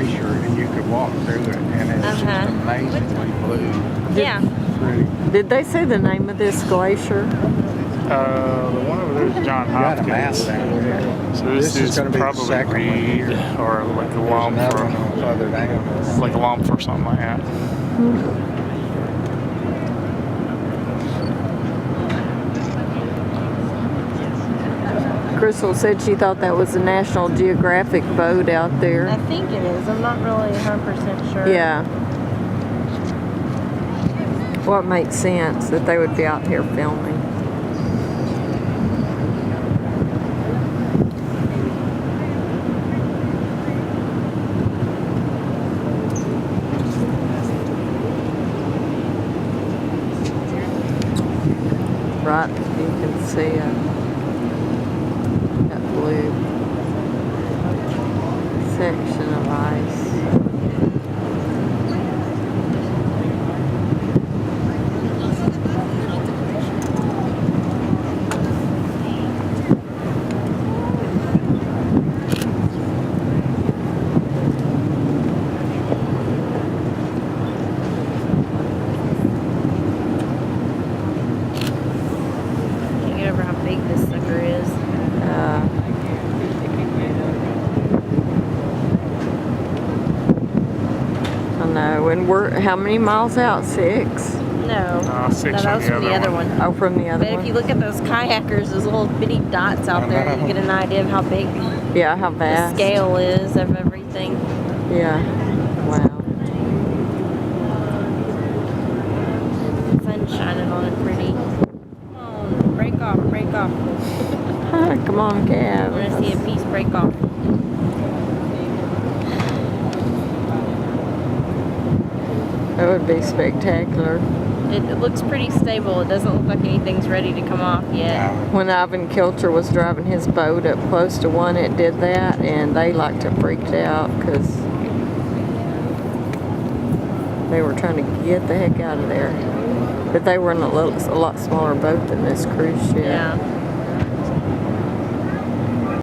glacier, and you could walk through it, and it's just amazingly blue. Yeah. Pretty. Did they say the name of this glacier? The one over there is John You got a map Hopkins. down there. So this is gonna be the probably second one Reed here. or like a There's lump another one or further down. like a lump or something like that. Crystal said she thought that was a National Geographic boat out I there. think it is. I'm not really 100% sure. Yeah. Well, it makes sense that they would be out here filming. Right, you can see that blue section of ice. Can't get over how big this sucker is. I know, and we're how many miles out? 6? No. 6 No, that was from the other one. Oh, from the other But one. if you look at those kayakers, those little bitty dots out there, you get an idea of how big Yeah, how the vast. scale is of everything. Yeah. Wow. Sun's shining on it pretty. Come on, break off, break off. Come on, I Gav. want to see a piece break off. That would be spectacular. It looks pretty stable. It doesn't look like anything's ready to come off yet. When Ivan Kilcher was driving his boat up close to one, it did that, and they like to freaked out because they were trying to get the heck out of there. But they were in a lot smaller boat than this cruise ship. Yeah.